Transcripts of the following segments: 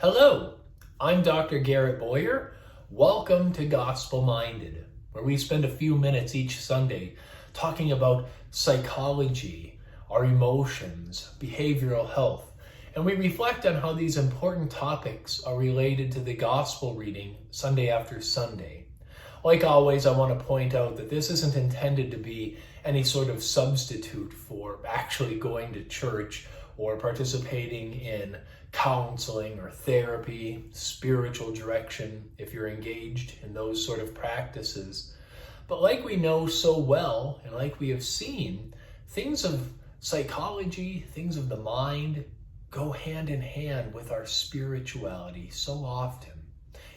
Hello, I'm Dr. Garrett Boyer. Welcome to Gospel Minded, where we spend a few minutes each Sunday talking about psychology, our emotions, behavioral health, and we reflect on how these important topics are related to the gospel reading Sunday after Sunday. Like always, I want to point out that this isn't intended to be any sort of substitute for actually going to church or participating in counseling or therapy, spiritual direction, if you're engaged in those sort of practices. But like we know so well, and like we have seen, things of psychology, things of the mind, go hand in hand with our spirituality so often.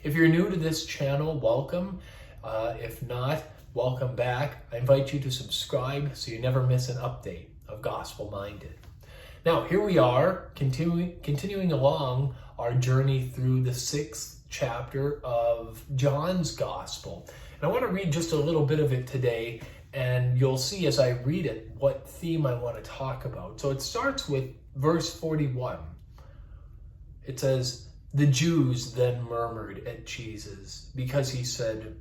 If you're new to this channel, welcome. If not, welcome back. I invite you to subscribe so you never miss an update of Gospel Minded. Now, here we are, continuing along our journey through the 6th chapter of John's Gospel. And I want to read just a little bit of it today, and you'll see as I read it what theme I want to talk about. So it starts with verse 41. It says, "The Jews then murmured at Jesus because he said,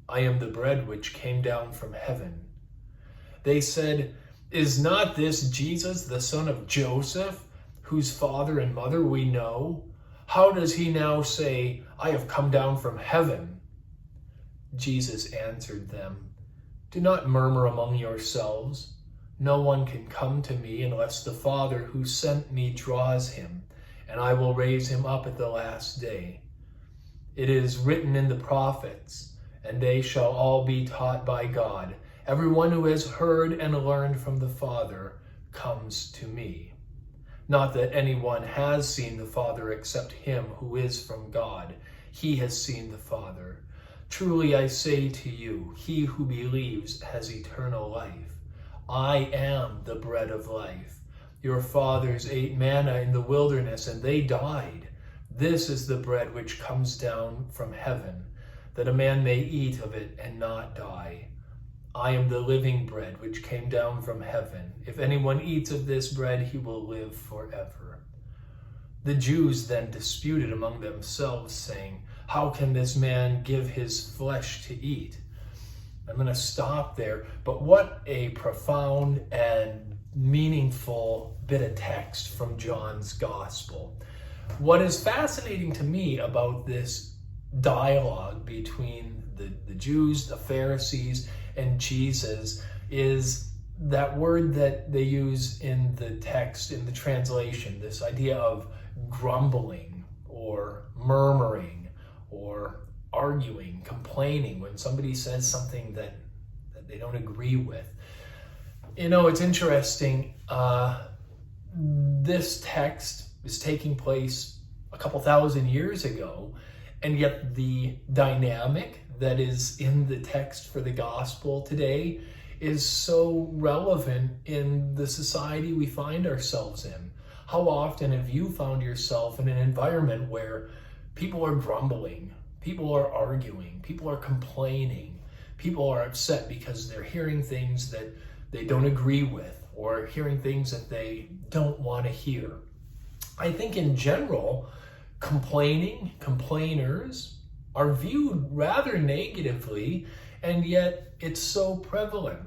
'I am the bread which came down from heaven.' They said, 'Is not this Jesus, the son of Joseph, whose father and mother we know? How does he now say, 'I have come down from heaven'?" Jesus answered them, "Do not murmur among yourselves. No one can come to me unless the Father who sent me draws him, and I will raise him up at the last day. It is written in the prophets, and they shall all be taught by God. Everyone who has heard and learned from the Father comes to me. Not that anyone has seen the Father except him who is from God. He has seen the Father. Truly I say to you, he who believes has eternal life. I am the bread of life. Your fathers ate manna in the wilderness, and they died. This is the bread which comes down from heaven, that a man may eat of it and not die. I am the living bread which came down from heaven. If anyone eats of this bread, he will live forever." The Jews then disputed among themselves, saying, "How can this man give his flesh to eat?" I'm going to stop there, but what a profound and meaningful bit of text from John's Gospel. What is fascinating to me about this dialogue between the Jews, the Pharisees, and Jesus is that word that they use in the text, in the translation, this idea of grumbling or murmuring or arguing, complaining when somebody says something that they don't agree with. You know, it's interesting. This text is taking place a couple thousand years ago, and yet the dynamic that is in the text for the gospel today is so relevant in the society we find ourselves in. How often have you found yourself in an environment where people are grumbling, people are arguing, people are complaining, people are upset because they're hearing things that they don't agree with or hearing things that they don't want to hear? I think in general, complainers are viewed rather negatively, and yet it's so prevalent.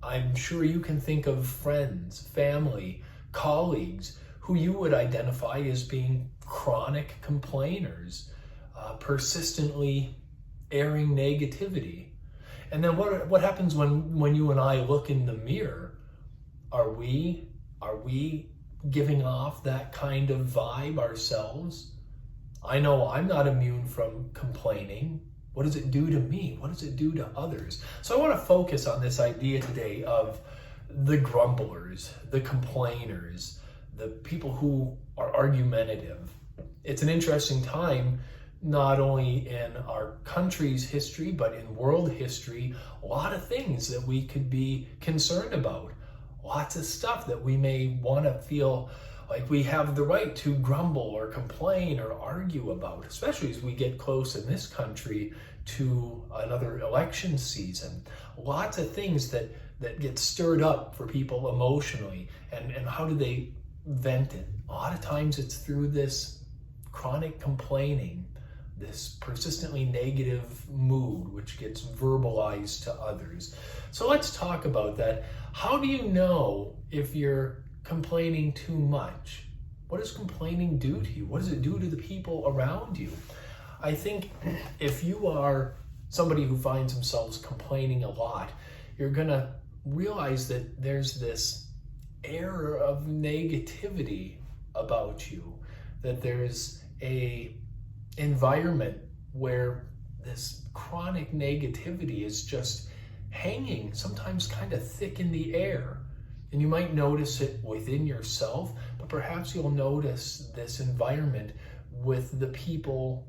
I'm sure you can think of friends, family, colleagues who you would identify as being chronic complainers, persistently airing negativity. And then what happens when you and I look in the mirror? Are we giving off that kind of vibe ourselves? I know I'm not immune from complaining. What does it do to me? What does it do to others? So I want to focus on this idea today of the grumblers, the complainers, the people who are argumentative. It's an interesting time, not only in our country's history, but in world history. A lot of things that we could be concerned about. Lots of stuff that we may want to feel like we have the right to grumble or complain or argue about, especially as we get close in this country to another election season. Lots of things that get stirred up for people emotionally, and how do they vent it? A lot of times it's through this chronic complaining, this persistently negative mood which gets verbalized to others. So let's talk about that. How do you know if you're complaining too much? What does complaining do to you? What does it do to the people around you? I think if you are somebody who finds themselves complaining a lot, you're gonna realize that there's this air of negativity about you, that there's a environment where this chronic negativity is just hanging, sometimes kind of thick in the air. And you might notice it within yourself, but perhaps you'll notice this environment with the people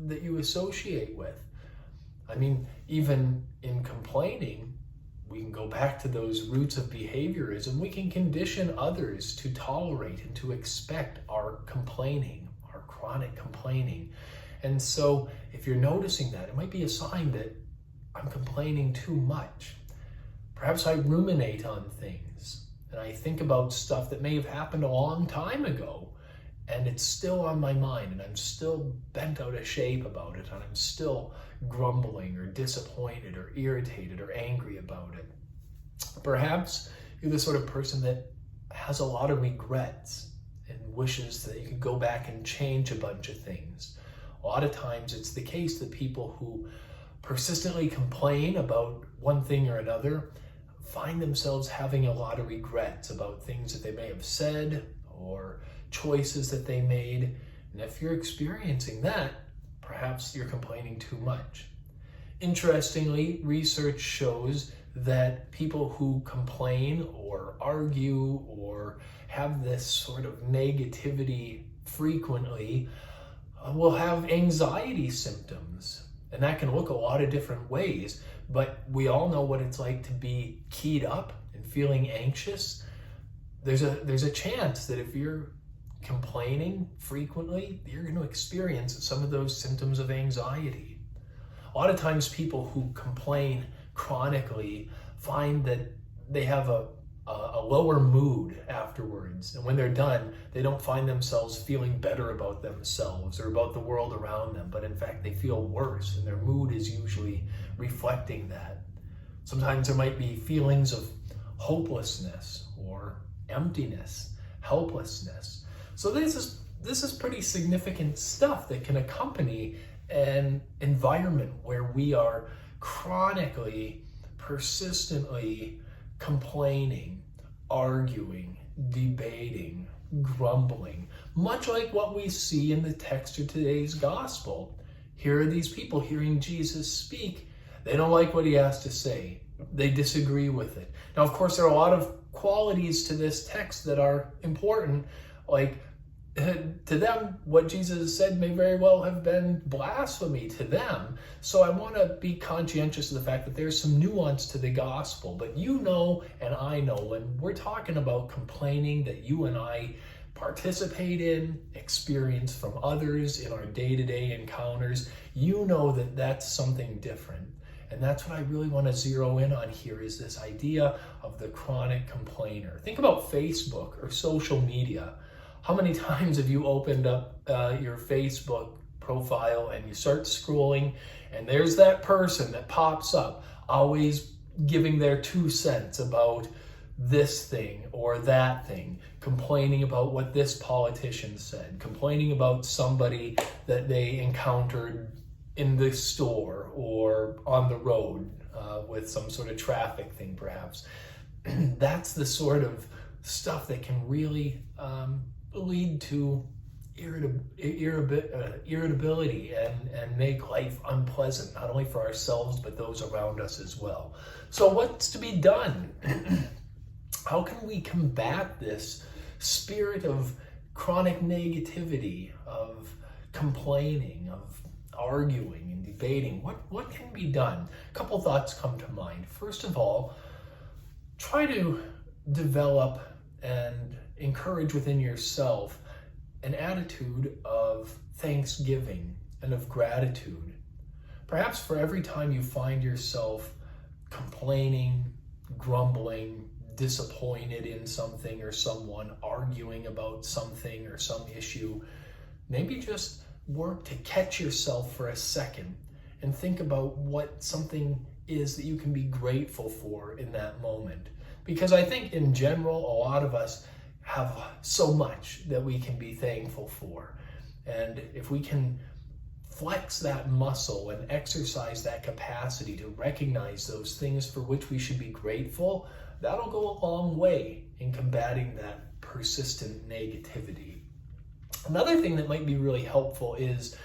that you associate with. I mean, even in complaining, we can go back to those roots of behaviorism. We can condition others to tolerate and to expect our complaining, our chronic complaining. And so if you're noticing that, it might be a sign that I'm complaining too much. Perhaps I ruminate on things and I think about stuff that may have happened a long time ago, and it's still on my mind, and I'm still bent out of shape about it, and I'm still grumbling or disappointed or irritated or angry about it. Perhaps you're the sort of person that has a lot of regrets and wishes that you could go back and change a bunch of things. A lot of times it's the case that people who persistently complain about one thing or another find themselves having a lot of regrets about things that they may have said or choices that they made. And if you're experiencing that, perhaps you're complaining too much. Interestingly, research shows that people who complain or argue or have this sort of negativity frequently will have anxiety symptoms. And that can look a lot of different ways, but we all know what it's like to be keyed up and feeling anxious. There's a chance that if you're complaining frequently, you're going to experience some of those symptoms of anxiety. A lot of times people who complain chronically find that they have a lower mood afterwards. And when they're done, they don't find themselves feeling better about themselves or about the world around them, but in fact, they feel worse, and their mood is usually reflecting that. Sometimes there might be feelings of hopelessness or emptiness, helplessness. So this is pretty significant stuff that can accompany an environment where we are chronically, persistently complaining, arguing, debating, grumbling, much like what we see in the text of today's gospel. Here are these people hearing Jesus speak. They don't like what he has to say. They disagree with it. Now, of course, there are a lot of qualities to this text that are important. Like, to them, what Jesus said may very well have been blasphemy to them. So I want to be conscientious of the fact that there's some nuance to the gospel. But you know, and I know, when we're talking about complaining that you and I participate in, experience from others in our day-to-day encounters, you know that that's something different. And that's what I really want to zero in on here, is this idea of the chronic complainer. Think about Facebook or social media. How many times have you opened up your Facebook profile and you start scrolling, and there's that person that pops up, always giving their 2 cents about this thing or that thing, complaining about what this politician said, complaining about somebody that they encountered in the store or on the road with some sort of traffic thing, perhaps. That's the sort of stuff that can really lead to irritability and make life unpleasant, not only for ourselves, but those around us as well. So what's to be done? How can we combat this spirit of chronic negativity, of complaining, of arguing and debating? What can be done? A couple thoughts come to mind. First of all, try to develop and encourage within yourself an attitude of thanksgiving and of gratitude. Perhaps for every time you find yourself complaining, grumbling, disappointed in something or someone, arguing about something or some issue, maybe just work to catch yourself for a second and think about what something is that you can be grateful for in that moment. Because I think in general, a lot of us have so much that we can be thankful for. And if we can flex that muscle and exercise that capacity to recognize those things for which we should be grateful, that'll go a long way in combating that persistent negativity. Another thing that might be really helpful is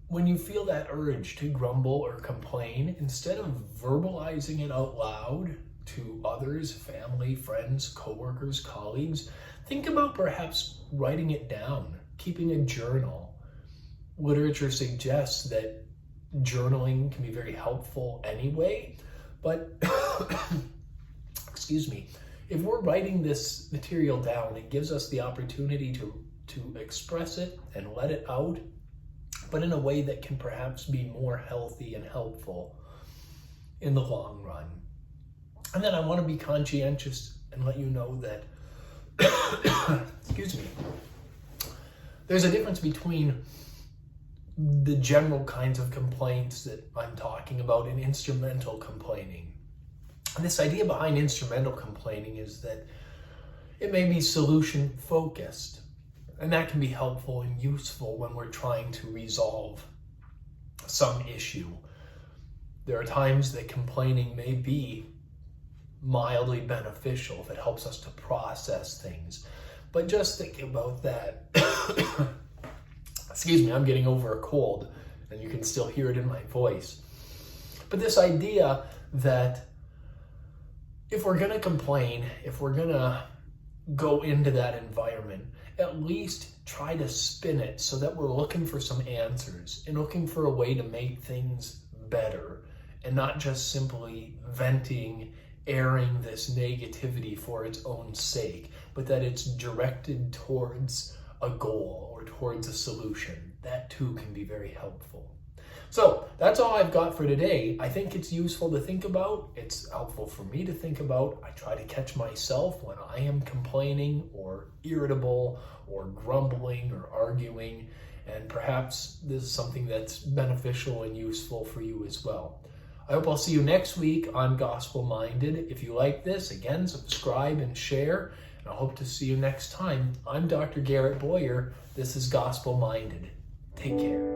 when you feel that urge to grumble or complain, instead of verbalizing it out loud to others, family, friends, coworkers, colleagues, think about perhaps writing it down, keeping a journal. Literature suggests that journaling can be very helpful anyway, but excuse me, if we're writing this material down, it gives us the opportunity to express it and let it out, but in a way that can perhaps be more healthy and helpful in the long run. And then I want to be conscientious and let you know that, excuse me, there's a difference between the general kinds of complaints that I'm talking about and instrumental complaining. And this idea behind instrumental complaining is that it may be solution focused, and that can be helpful and useful when we're trying to resolve some issue. There are times that complaining may be mildly beneficial if it helps us to process things. But just think about that. Excuse me, I'm getting over a cold, and you can still hear it in my voice. But this idea that if we're going to complain, if we're going to go into that environment, at least try to spin it so that we're looking for some answers and looking for a way to make things better, and not just simply venting, airing this negativity for its own sake, but that it's directed towards a goal or towards a solution. That too can be very helpful. So that's all I've got for today. I think it's useful to think about. It's helpful for me to think about. I try to catch myself when I am complaining or irritable or grumbling or arguing, and perhaps this is something that's beneficial and useful for you as well. I hope I'll see you next week on Gospel Minded. If you like this, again, subscribe and share. And I hope to see you next time. I'm Dr. Garrett Boyer. This is Gospel Minded. Take care.